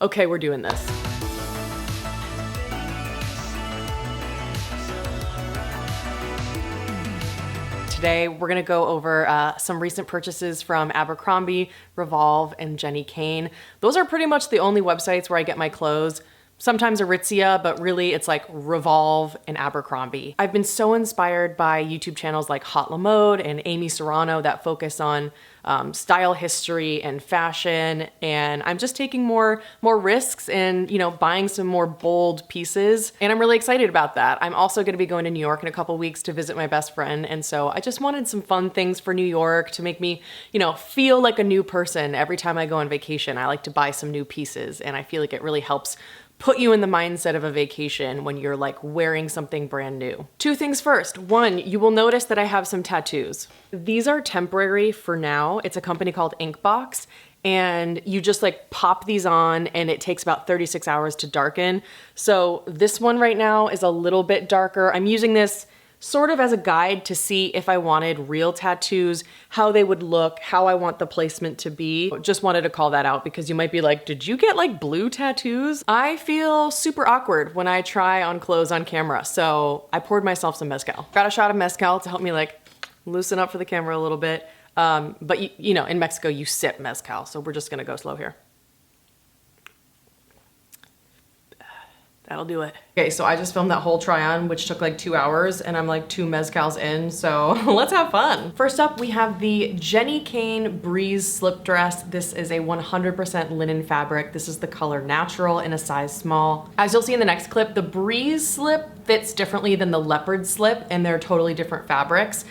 Okay, we're doing this. Today, we're gonna go over some recent purchases from Abercrombie, Revolve, and Jenni Kayne. Those are pretty much the only websites where I get my clothes. Sometimes Aritzia, but really it's like Revolve and Abercrombie. I've been so inspired by YouTube channels like Hot La Mode and Amy Serrano that focus on style history and fashion, and I'm just taking more risks and, you know, buying some more bold pieces, and I'm really excited about that. I'm also gonna be going to New York in a couple weeks to visit my best friend, and so I just wanted some fun things for New York to make me, you know, feel like a new person. Every time I go on vacation, I like to buy some new pieces, and I feel like it really helps put you in the mindset of a vacation when you're like wearing something brand new. Two things first. One, you will notice that I have some tattoos. These are temporary for now. It's a company called Inkbox, and you just like pop these on and it takes about 36 hours to darken. So this one right now is a little bit darker. I'm using this sort of as a guide to see if I wanted real tattoos, how they would look, how I want the placement to be. Just wanted to call that out because you might be like, did you get like blue tattoos? I feel super awkward when I try on clothes on camera, so I poured myself some mezcal. Got a shot of mezcal to help me like loosen up for the camera a little bit. But you know, in Mexico you sip mezcal, so we're just gonna go slow here. That'll do it. Okay, so I just filmed that whole try on, which took like 2 hours, and I'm like 2 mezcals in, so let's have fun. First up, we have the Jenni Kayne Breeze slip dress. This is a 100% linen fabric. This is the color Natural in a size small. As you'll see in the next clip, the Breeze slip fits differently than the leopard slip, and they're totally different fabrics.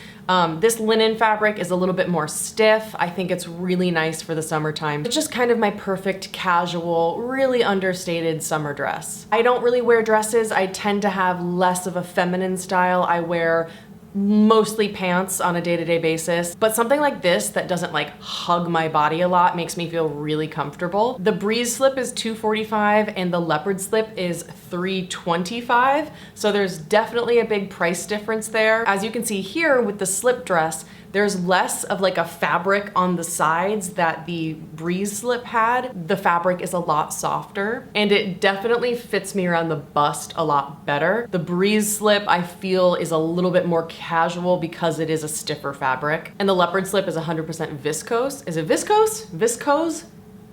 This linen fabric is a little bit more stiff. I think it's really nice for the summertime. It's just kind of my perfect casual, really understated summer dress. I don't really wear dresses. I tend to have less of a feminine style. I wear mostly pants on a day-to-day basis, but something like this that doesn't like hug my body a lot makes me feel really comfortable. The Breeze slip is $245 and the leopard slip is $325, so there's definitely a big price difference there. As you can see here with the slip dress, there's less of like a fabric on the sides that the Breeze slip had. The fabric is a lot softer and it definitely fits me around the bust a lot better. The Breeze slip I feel is a little bit more casual because it is a stiffer fabric. And the leopard slip is 100% viscose. Is it viscose? Viscose?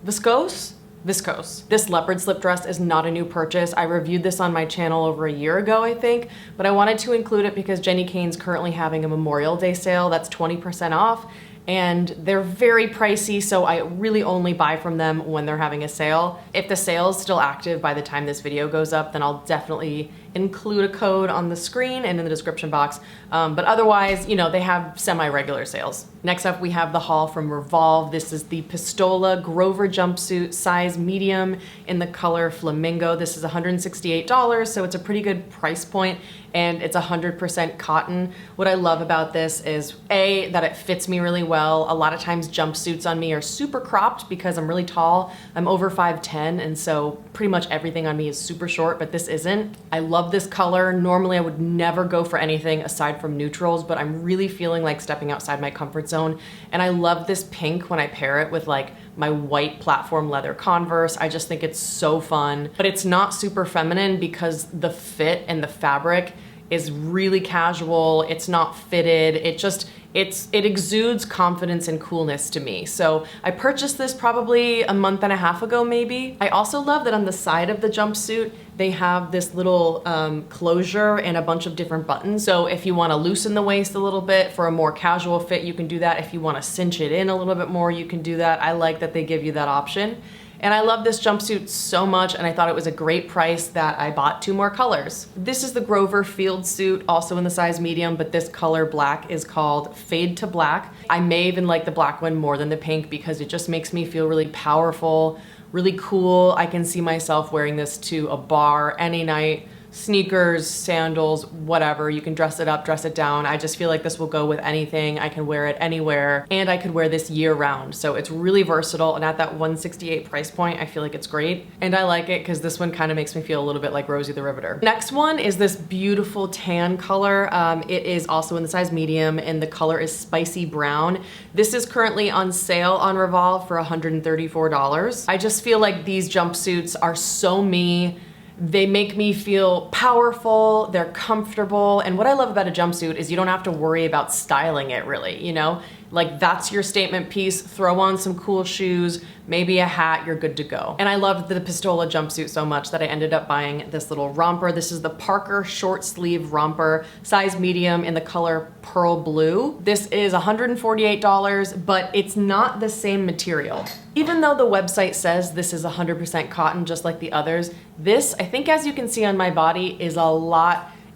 Viscose? Viscose. This leopard slip dress is not a new purchase. I reviewed this on my channel over a year ago, I think, but I wanted to include it because Jenni Kayne's currently having a Memorial Day sale that's 20% off, and they're very pricey, so I really only buy from them when they're having a sale. If the sale is still active by the time this video goes up, then I'll definitely include a code on the screen and in the description box. But otherwise, you know, they have semi-regular sales. Next up, we have the haul from Revolve. This is the Pistola Grover jumpsuit, size medium in the color Flamingo. This is $168, so it's a pretty good price point, and it's 100% cotton. What I love about this is A, that it fits me really well. A lot of times jumpsuits on me are super cropped because I'm really tall. I'm over 5'10", and so pretty much everything on me is super short, but this isn't. I love this color. Normally I would never go for anything aside from neutrals, but I'm really feeling like stepping outside my comfort zone. And I love this pink when I pair it with like my white platform leather Converse. I just think it's so fun, but it's not super feminine because the fit and the fabric is really casual. It's not fitted. It exudes confidence and coolness to me. So I purchased this probably a month and a half ago, maybe. I also love that on the side of the jumpsuit, they have this little closure and a bunch of different buttons. So if you wanna loosen the waist a little bit for a more casual fit, you can do that. If you wanna cinch it in a little bit more, you can do that. I like that they give you that option. And I love this jumpsuit so much, and I thought it was a great price that I bought 2 more colors. This is the Grover Field suit, also in the size medium, but this color black is called Fade to Black. I may even like the black one more than the pink because it just makes me feel really powerful, really cool. I can see myself wearing this to a bar any night. sneakers, sandals, whatever. You can dress it up, dress it down. I just feel like this will go with anything. I can wear it anywhere, and I could wear this year round. So it's really versatile, and at that $168 price point, I feel like it's great. And I like it because this one kind of makes me feel a little bit like Rosie the Riveter. Next one is this beautiful tan color. It is also in the size medium, and the color is spicy brown. This is currently on sale on Revolve for $134. I just feel like these jumpsuits are so me. They make me feel powerful, they're comfortable, and what I love about a jumpsuit is you don't have to worry about styling it really, you know? Like that's your statement piece, throw on some cool shoes, maybe a hat, you're good to go. And I loved the Pistola jumpsuit so much that I ended up buying this little romper. This is the Parker short sleeve romper, size medium in the color pearl blue. This is $148, but it's not the same material. Even though the website says this is 100% cotton, just like the others, this, I think as you can see on my body, is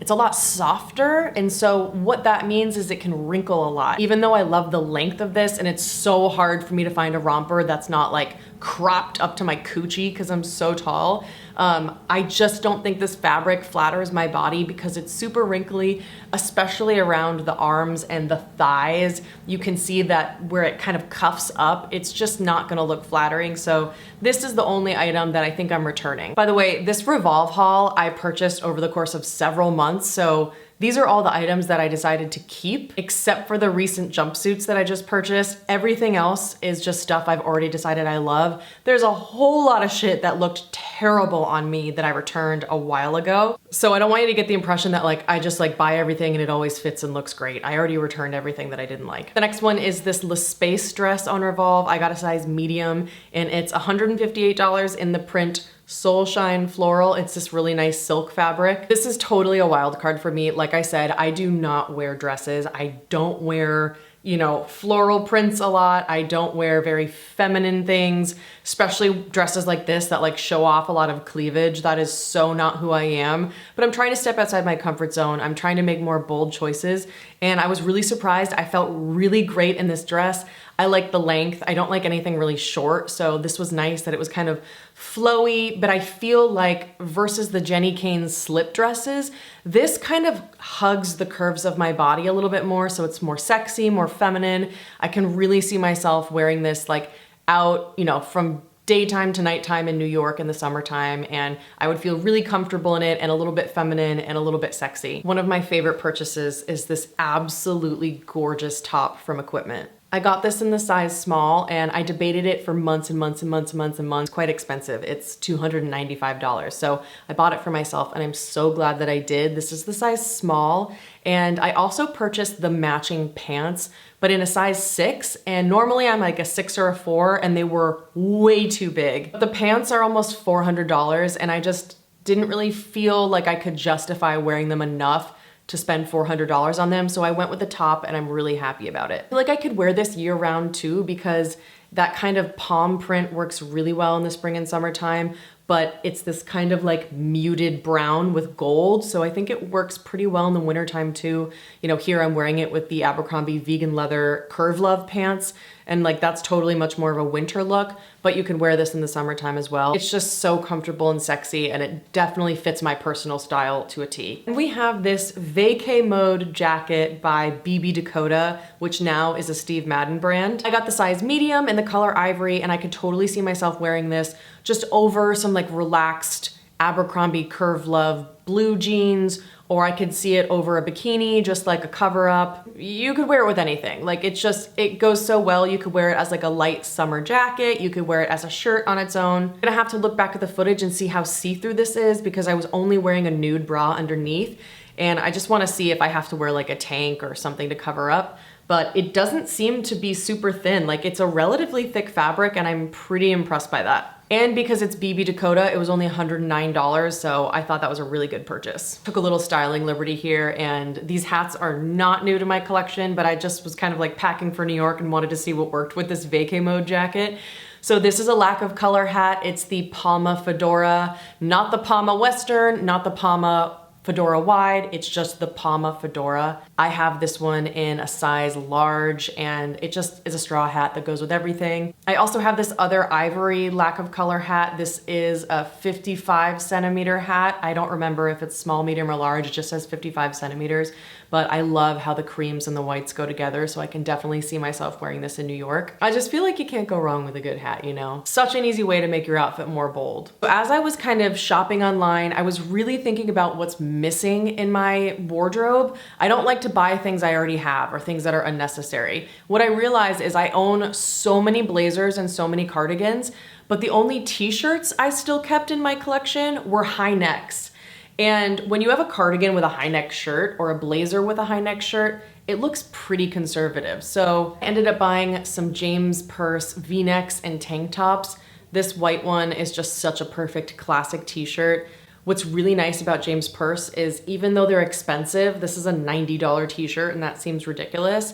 it's a lot softer, and so what that means is it can wrinkle a lot. Even though I love the length of this, and it's so hard for me to find a romper that's not like cropped up to my coochie because I'm so tall, I just don't think this fabric flatters my body because it's super wrinkly, especially around the arms and the thighs. You can see that where it kind of cuffs up, it's just not gonna look flattering. So this is the only item that I think I'm returning. By the way, this Revolve haul I purchased over the course of several months, so these are all the items that I decided to keep, except for the recent jumpsuits that I just purchased. Everything else is just stuff I've already decided I love. There's a whole lot of shit that looked terrible on me that I returned a while ago. So I don't want you to get the impression that like I just like buy everything and it always fits and looks great. I already returned everything that I didn't like. The next one is this Le Space dress on Revolve. I got a size medium, and it's $158 in the print Soul Shine Floral. It's this really nice silk fabric. This is totally a wild card for me. Like I said, I do not wear dresses. I don't wear, you know, floral prints a lot. I don't wear very feminine things, especially dresses like this that like show off a lot of cleavage. That is so not who I am. But I'm trying to step outside my comfort zone. I'm trying to make more bold choices. And I was really surprised. I felt really great in this dress. I like the length. I don't like anything really short. So this was nice that it was kind of flowy, but I feel like versus the Jenni Kayne slip dresses, this kind of hugs the curves of my body a little bit more. So it's more sexy, more feminine. I can really see myself wearing this like out, you know, from daytime to nighttime in New York in the summertime, and I would feel really comfortable in it and a little bit feminine and a little bit sexy. One of my favorite purchases is this absolutely gorgeous top from Equipment. I got this in the size small, and I debated it for months and months and months and months and months. Quite expensive. It's $295. So I bought it for myself, and I'm so glad that I did. This is the size small, and I also purchased the matching pants, but in a size 6, and normally I'm like a 6 or a 4, and they were way too big. The pants are almost $400, and I just didn't really feel like I could justify wearing them enough to spend $400 on them. So I went with the top, and I'm really happy about it. I feel like I could wear this year round too, because that kind of palm print works really well in the spring and summertime, but it's this kind of like muted brown with gold. So I think it works pretty well in the wintertime too. You know, here I'm wearing it with the Abercrombie vegan leather Curve Love pants, and like that's totally much more of a winter look, but you can wear this in the summertime as well. It's just so comfortable and sexy, and it definitely fits my personal style to a T. And we have this Vacay mode jacket by Dakota, which now is a Steve Madden brand. I got the size medium in the color ivory, and I could totally see myself wearing this just over some like relaxed Abercrombie Curve Love blue jeans, or I could see it over a bikini, just like a cover up. You could wear it with anything. Like it goes so well. You could wear it as like a light summer jacket. You could wear it as a shirt on its own. I'm gonna have to look back at the footage and see how see-through this is, because I was only wearing a nude bra underneath, and I just wanna see if I have to wear like a tank or something to cover up. But it doesn't seem to be super thin. Like it's a relatively thick fabric, and I'm pretty impressed by that. And because it's Dakota, it was only $109, so I thought that was a really good purchase. Took a little styling liberty here, and these hats are not new to my collection, but I just was kind of like packing for New York and wanted to see what worked with this Vacay mode jacket. So this is a lack of color hat. It's the Palma Fedora, not the Palma Western, not the Palma fedora wide. It's just the Palma fedora. I have this one in a size large, and it just is a straw hat that goes with everything. I also have this other ivory lack of color hat. This is a 55 centimeter hat. I don't remember if it's small, medium, or large. It just says 55 centimeters, but I love how the creams and the whites go together, so I can definitely see myself wearing this in New York. I just feel like you can't go wrong with a good hat, you know? Such an easy way to make your outfit more bold. So as I was kind of shopping online, I was really thinking about what's missing in my wardrobe. I don't like to buy things I already have or things that are unnecessary. What I realized is I own so many blazers and so many cardigans, but the only t-shirts I still kept in my collection were high necks. And when you have a cardigan with a high neck shirt or a blazer with a high neck shirt, it looks pretty conservative. So I ended up buying some James Perse V-necks and tank tops. This white one is just such a perfect classic t-shirt. What's really nice about James Perse is even though they're expensive, this is a $90 t-shirt and that seems ridiculous,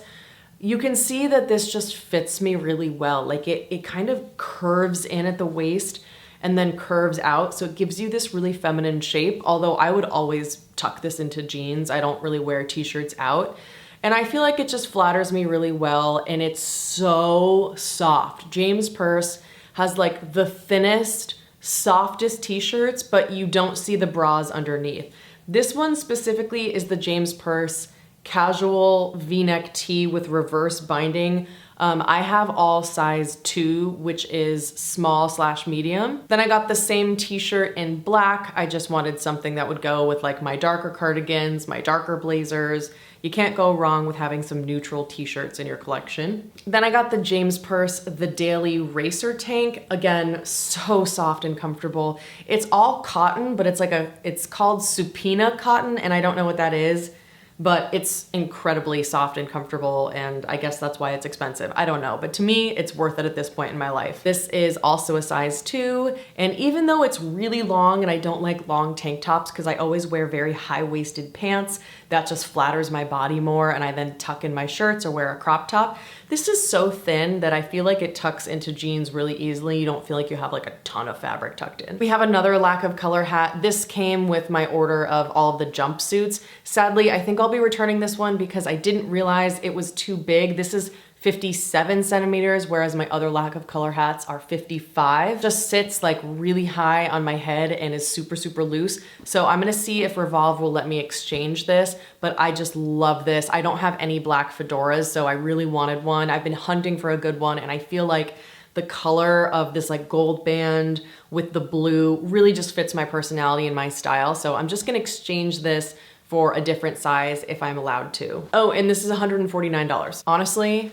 you can see that this just fits me really well. Like it kind of curves in at the waist and then curves out. So it gives you this really feminine shape, although I would always tuck this into jeans. I don't really wear t-shirts out. And I feel like it just flatters me really well, and it's so soft. James Perse has like the thinnest, softest t-shirts, but you don't see the bras underneath. This one specifically is the James Perse casual V-neck tee with reverse binding. I have all size 2, which is small/medium. Then I got the same t-shirt in black. I just wanted something that would go with like my darker cardigans, my darker blazers. You can't go wrong with having some neutral t-shirts in your collection. Then I got the James Perse The Daily Racer Tank. Again, so soft and comfortable. It's all cotton, but it's called Supina cotton, and I don't know what that is, but it's incredibly soft and comfortable, and I guess that's why it's expensive. I don't know, but to me, it's worth it at this point in my life. This is also a size 2, and even though it's really long, and I don't like long tank tops because I always wear very high-waisted pants, that just flatters my body more, and I then tuck in my shirts or wear a crop top. This is so thin that I feel like it tucks into jeans really easily. You don't feel like you have like a ton of fabric tucked in. We have another lack of color hat. This came with my order of all of the jumpsuits. Sadly, I think I'll be returning this one because I didn't realize it was too big. This is 57 centimeters, whereas my other lack of color hats are 55. Just sits like really high on my head and is super, super loose. So I'm gonna see if Revolve will let me exchange this, but I just love this. I don't have any black fedoras, so I really wanted one. I've been hunting for a good one, and I feel like the color of this like gold band with the blue really just fits my personality and my style. So I'm just gonna exchange this for a different size if I'm allowed to. Oh, and this is $149. Honestly,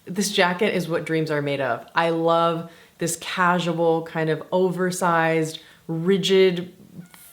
this jacket is what dreams are made of. I love this casual, kind of oversized, rigid,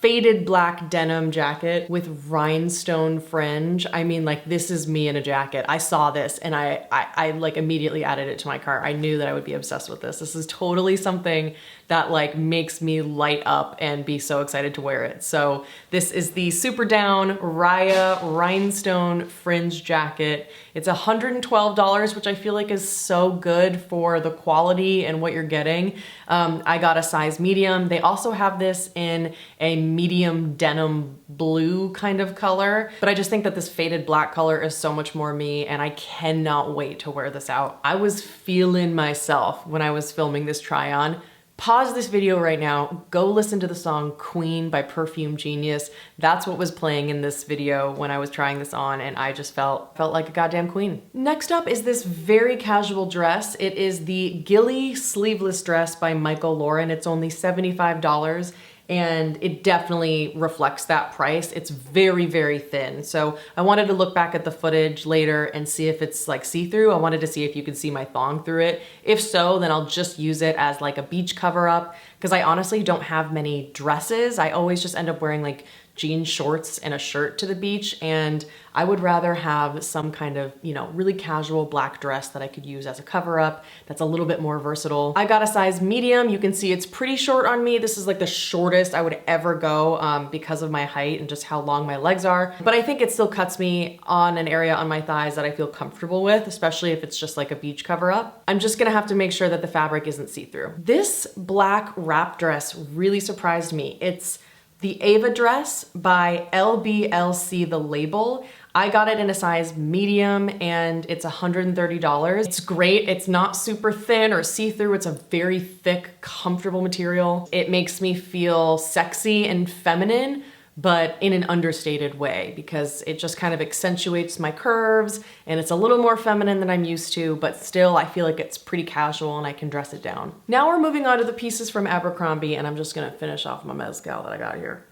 faded black denim jacket with rhinestone fringe. I mean, like, this is me in a jacket. I saw this and I like immediately added it to my cart. I knew that I would be obsessed with this. This is totally something that like makes me light up and be so excited to wear it. So this is the Super Down Raya rhinestone fringe jacket. It's $112, which I feel like is so good for the quality and what you're getting. I got a size medium. They also have this in a medium denim blue kind of color, but I just think that this faded black color is so much more me, and I cannot wait to wear this out. I was feeling myself when I was filming this try on. Pause this video right now, go listen to the song Queen by Perfume Genius. That's what was playing in this video when I was trying this on, and I just felt like a goddamn queen. Next up is this very casual dress. It is the Gilly sleeveless dress by Michael Lauren. It's only $75. And it definitely reflects that price. It's very, very thin. So I wanted to look back at the footage later and see if it's like see-through. I wanted to see if you could see my thong through it. If so, then I'll just use it as like a beach cover up, because I honestly don't have many dresses. I always just end up wearing like jean shorts and a shirt to the beach, and I would rather have some kind of, you know, really casual black dress that I could use as a cover up that's a little bit more versatile. I got a size medium. You can see it's pretty short on me. This is like the shortest I would ever go because of my height and just how long my legs are, but I think it still cuts me on an area on my thighs that I feel comfortable with, especially if it's just like a beach cover up. I'm just gonna have to make sure that the fabric isn't see-through. This black wrap dress really surprised me. It's The Ava dress by LBLC The Label. I got it in a size medium and it's $130. It's great. It's not super thin or see-through. It's a very thick, comfortable material. It makes me feel sexy and feminine, but in an understated way because it just kind of accentuates my curves and it's a little more feminine than I'm used to, but still I feel like it's pretty casual and I can dress it down. Now we're moving on to the pieces from Abercrombie and I'm just gonna finish off my mezcal that I got here.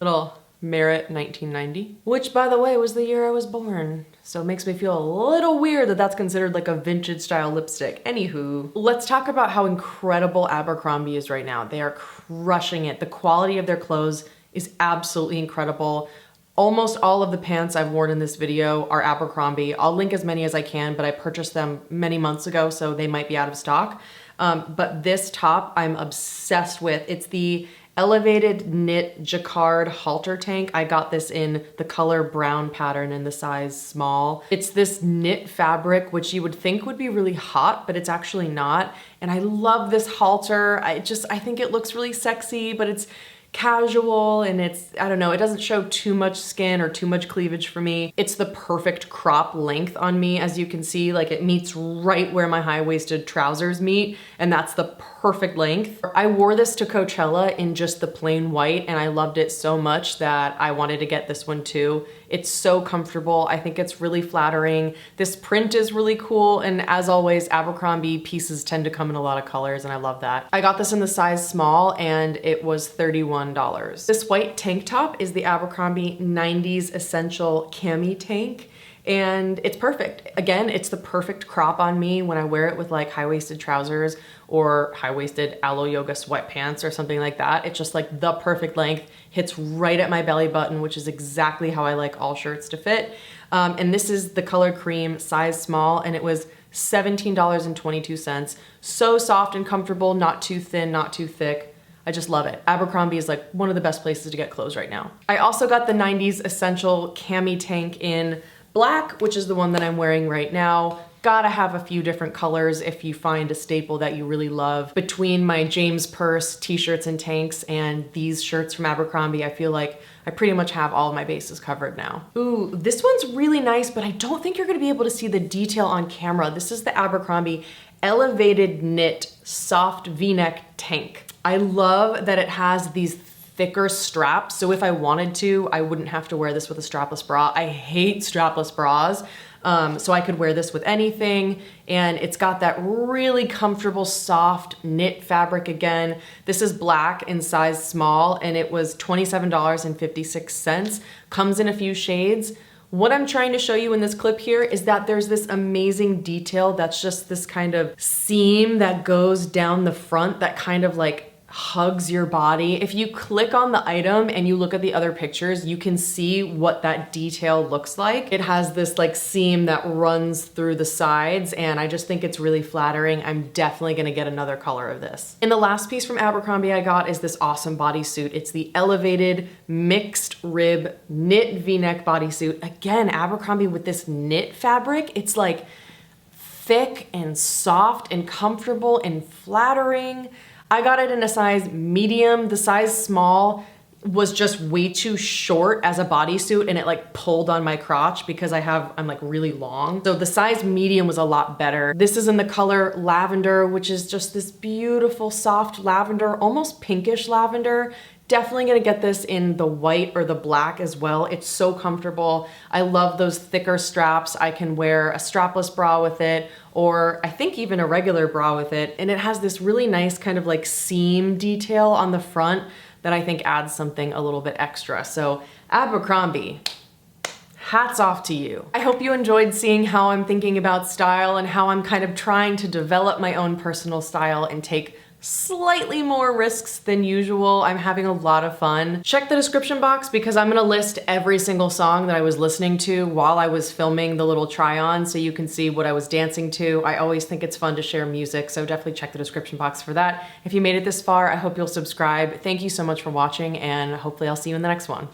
Little Merit 1990, which by the way was the year I was born. So it makes me feel a little weird that that's considered like a vintage style lipstick. Anywho, let's talk about how incredible Abercrombie is right now. They are crushing it. The quality of their clothes is absolutely incredible. Almost all of the pants I've worn in this video are Abercrombie. I'll link as many as I can, but I purchased them many months ago, so they might be out of stock. But this top I'm obsessed with. It's the Elevated Knit Jacquard halter tank. I got this in the color brown pattern in the size small. It's this knit fabric, which you would think would be really hot, but it's actually not. And I love this halter. I think it looks really sexy, but it's casual and it's, I don't know, it doesn't show too much skin or too much cleavage for me. It's the perfect crop length on me. As you can see, like it meets right where my high-waisted trousers meet, and that's the perfect length. I wore this to Coachella in just the plain white and I loved it so much that I wanted to get this one too. It's so comfortable. I think it's really flattering. This print is really cool, and as always, Abercrombie pieces tend to come in a lot of colors and I love that. I got this in the size small and it was $31. This white tank top is the Abercrombie 90s Essential Cami tank. And it's perfect. Again, it's the perfect crop on me when I wear it with like high-waisted trousers or high-waisted Aloe Yoga sweatpants or something like that. It's just like the perfect length, hits right at my belly button, which is exactly how I like all shirts to fit. And this is the color cream, size small, and it was $17.22. So soft and comfortable, not too thin, not too thick. I just love it. Abercrombie is like one of the best places to get clothes right now. I also got the 90s Essential Cami tank in black, which is the one that I'm wearing right now. Gotta have a few different colors if you find a staple that you really love. Between my James Purse t-shirts and tanks and these shirts from Abercrombie, I feel like I pretty much have all of my bases covered now. Ooh, this one's really nice, but I don't think you're gonna be able to see the detail on camera. This is the Abercrombie Elevated Knit Soft V-neck tank. I love that it has these thicker straps, so if I wanted to, I wouldn't have to wear this with a strapless bra. I hate strapless bras, so I could wear this with anything, and it's got that really comfortable soft knit fabric again. This is black in size small, and it was $27.56. Comes in a few shades. What I'm trying to show you in this clip here is that there's this amazing detail that's just this kind of seam that goes down the front that kind of like hugs your body. If you click on the item and you look at the other pictures, you can see what that detail looks like. It has this like seam that runs through the sides, and I just think it's really flattering. I'm definitely gonna get another color of this. And the last piece from Abercrombie I got is this awesome bodysuit. It's the Elevated Mixed Rib Knit V-neck bodysuit. Again, Abercrombie with this knit fabric. It's like thick and soft and comfortable and flattering. I got it in a size medium. The size small was just way too short as a bodysuit, and it like pulled on my crotch because I'm like really long. So the size medium was a lot better. This is in the color lavender, which is just this beautiful soft lavender, almost pinkish lavender. Definitely gonna get this in the white or the black as well. It's so comfortable. I love those thicker straps. I can wear a strapless bra with it, or I think even a regular bra with it. And it has this really nice kind of like seam detail on the front that I think adds something a little bit extra. So Abercrombie, hats off to you. I hope you enjoyed seeing how I'm thinking about style and how I'm kind of trying to develop my own personal style and take slightly more risks than usual. I'm having a lot of fun. Check the description box because I'm gonna list every single song that I was listening to while I was filming the little try on so you can see what I was dancing to. I always think it's fun to share music, so definitely check the description box for that. If you made it this far, I hope you'll subscribe. Thank you so much for watching, and hopefully I'll see you in the next one.